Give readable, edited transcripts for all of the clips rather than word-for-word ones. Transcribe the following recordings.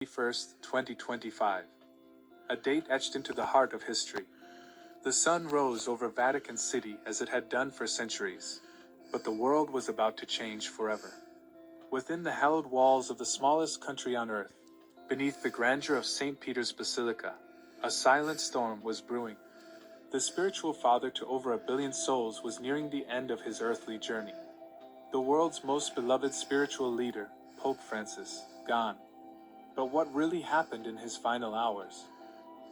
1st, 2025. A date etched into the heart of history. The sun rose over Vatican City as it had done for centuries. But the world was about to change forever. Within the hallowed walls of the smallest country on earth, beneath the grandeur of St. Peter's Basilica, a silent storm was brewing. The spiritual father to over 1 billion souls was nearing the end of his earthly journey. The world's most beloved spiritual leader, Pope Francis, gone. But what really happened in his final hours?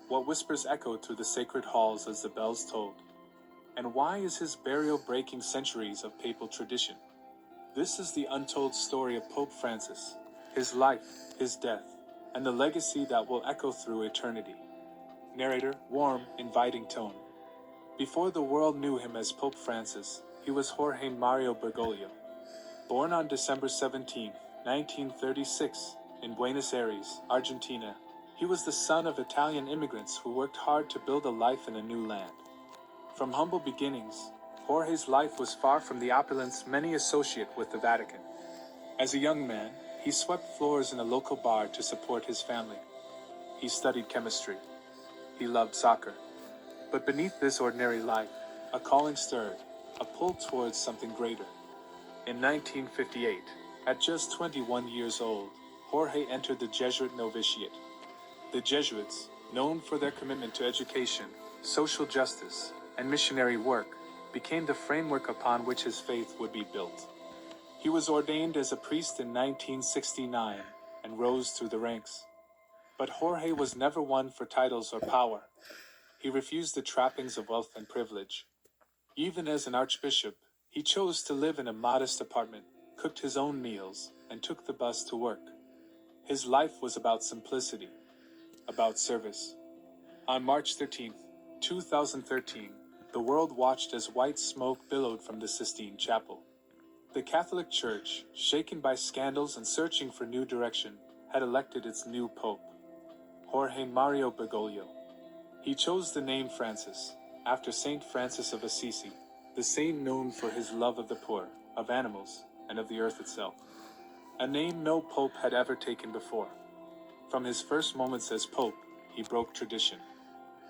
What whispers echoed through the sacred halls as the bells tolled? And why is his burial breaking centuries of papal tradition? This is the untold story of Pope Francis, his life, his death, and the legacy that will echo through eternity. Narrator, warm, inviting tone. Before the world knew him as Pope Francis, he was Jorge Mario Bergoglio. Born on December 17, 1936, in Buenos Aires, Argentina, he was the son of Italian immigrants who worked hard to build a life in a new land. From humble beginnings, Jorge's life was far from the opulence many associate with the Vatican. As a young man, he swept floors in a local bar to support his family. He studied chemistry. He loved soccer. But beneath this ordinary life, a calling stirred, a pull towards something greater. In 1958, at just 21 years old, Jorge entered the Jesuit novitiate. The Jesuits, known for their commitment to education, social justice, and missionary work, became the framework upon which his faith would be built. He was ordained as a priest in 1969 and rose through the ranks. But Jorge was never one for titles or power. He refused the trappings of wealth and privilege. Even as an archbishop, he chose to live in a modest apartment, cooked his own meals, and took the bus to work. His life was about simplicity, about service. On March 13, 2013, the world watched as white smoke billowed from the Sistine Chapel. The Catholic Church, shaken by scandals and searching for new direction, had elected its new pope, Jorge Mario Bergoglio. He chose the name Francis, after Saint Francis of Assisi, the saint known for his love of the poor, of animals, and of the earth itself. A name no pope had ever taken before. From his first moments as pope, he broke tradition.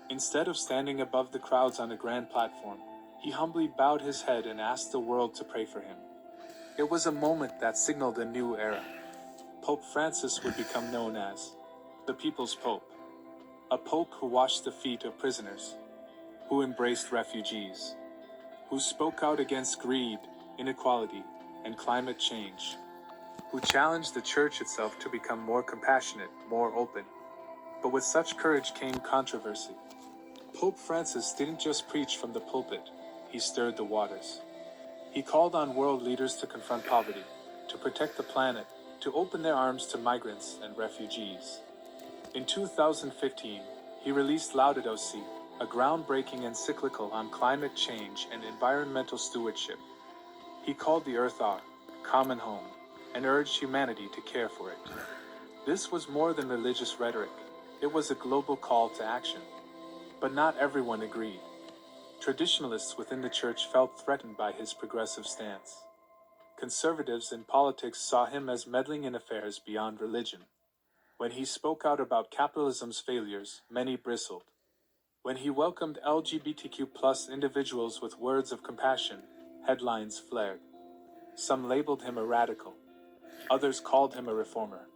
Instead of standing above the crowds on a grand platform, he humbly bowed his head and asked the world to pray for him. It was a moment that signaled a new era. Pope Francis would become known as the People's Pope. A pope who washed the feet of prisoners, who embraced refugees, who spoke out against greed, inequality, and climate change, who challenged the church itself to become more compassionate, more open. But with such courage came controversy. Pope Francis didn't just preach from the pulpit, he stirred the waters. He called on world leaders to confront poverty, to protect the planet, to open their arms to migrants and refugees. In 2015, he released Laudato Si, a groundbreaking encyclical on climate change and environmental stewardship. He called the earth our common home, and urged humanity to care for it. This was more than religious rhetoric, it was a global call to action. But not everyone agreed. Traditionalists within the church felt threatened by his progressive stance. Conservatives in politics saw him as meddling in affairs beyond religion. When he spoke out about capitalism's failures, many bristled. When he welcomed LGBTQ+ individuals with words of compassion, headlines flared. Some labeled him a radical. Others called him a reformer.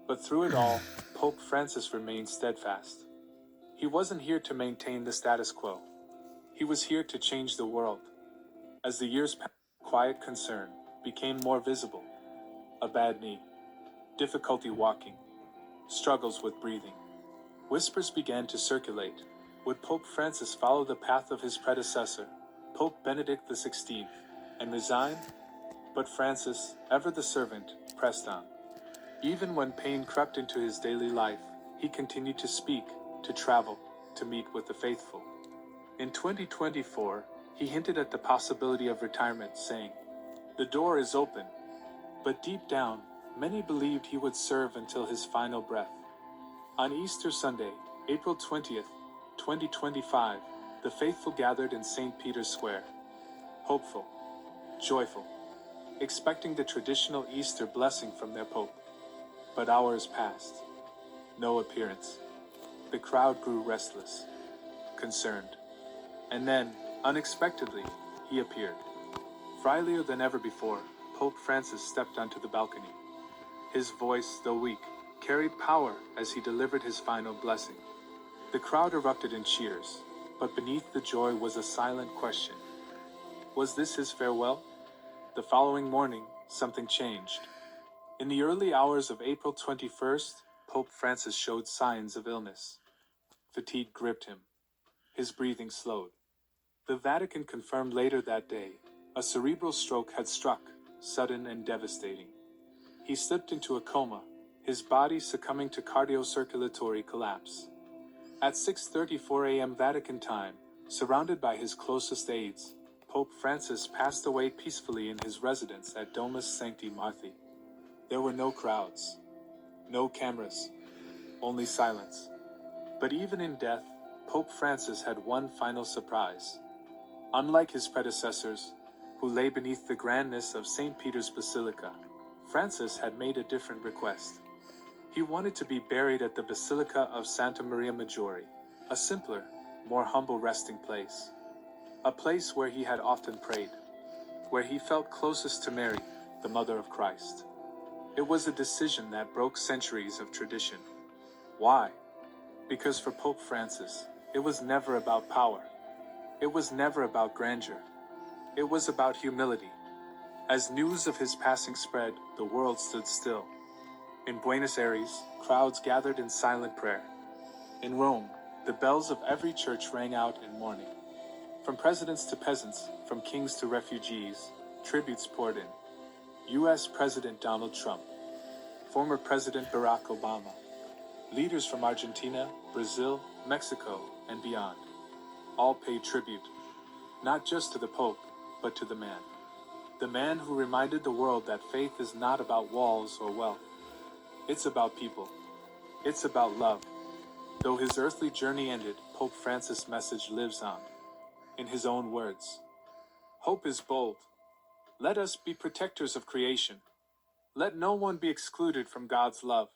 But through it all, Pope Francis remained steadfast. He wasn't here to maintain the status quo. He was here to change the world. As the years passed, quiet concern became more visible. A bad knee, difficulty walking, struggles with breathing. Whispers began to circulate. Would Pope Francis follow the path of his predecessor, Pope Benedict XVI, and resign? But Francis, ever the servant, pressed on. Even when pain crept into his daily life, he continued to speak, to travel, to meet with the faithful. In 2024, he hinted at the possibility of retirement, saying, "The door is open." But deep down, many believed he would serve until his final breath. On Easter Sunday, April 20th, 2025, the faithful gathered in St. Peter's Square. Hopeful, joyful, expecting the traditional Easter blessing from their Pope. But hours passed. no appearance. The crowd grew restless, concerned. And then, unexpectedly, he appeared. Frielier than ever before, Pope Francis stepped onto the balcony. His voice, though weak, carried power as he delivered his final blessing. The crowd erupted in cheers, but beneath the joy was a silent question. Was this his farewell? The following morning, something changed. In the early hours of April 21st, Pope Francis showed signs of illness. Fatigue gripped him. His breathing slowed. The Vatican confirmed later that day, a cerebral stroke had struck, sudden and devastating. He slipped into a coma, his body succumbing to cardiocirculatory collapse. At 6:34 a.m. Vatican time, surrounded by his closest aides, Pope Francis passed away peacefully in his residence at Domus Sancti Marthi. There were no crowds, no cameras, only silence. But even in death, Pope Francis had one final surprise. Unlike his predecessors, who lay beneath the grandness of St. Peter's Basilica, Francis had made a different request. He wanted to be buried at the Basilica of Santa Maria Maggiore, a simpler, more humble resting place. A place where he had often prayed, where he felt closest to Mary, the Mother of Christ. It was a decision that broke centuries of tradition. Why? Because for Pope Francis, it was never about power. It was never about grandeur. It was about humility. As news of his passing spread, the world stood still. In Buenos Aires, crowds gathered in silent prayer. In Rome, the bells of every church rang out in mourning. From presidents to peasants, from kings to refugees, tributes poured in. U.S. President Donald Trump, former President Barack Obama, leaders from Argentina, Brazil, Mexico, and beyond, all paid tribute, not just to the Pope, but to the man. The man who reminded the world that faith is not about walls or wealth. It's about people. It's about love. Though his earthly journey ended, Pope Francis' message lives on. In his own words, "Hope is bold. Let us be protectors of creation. Let no one be excluded from God's love."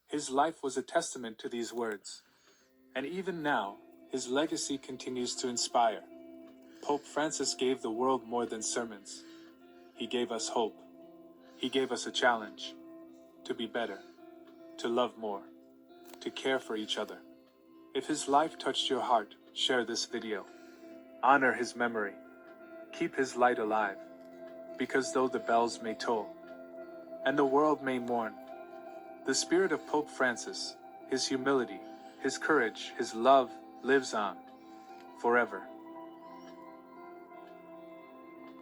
His life was a testament to these words. And even now, his legacy continues to inspire. Pope Francis gave the world more than sermons. He gave us hope. He gave us a challenge. To be better. To love more. To care for each other. If his life touched your heart, share this video. Honor his memory. Keep his light alive. Because though the bells may toll, and the world may mourn, the spirit of Pope Francis, his humility, his courage, his love, lives on, forever.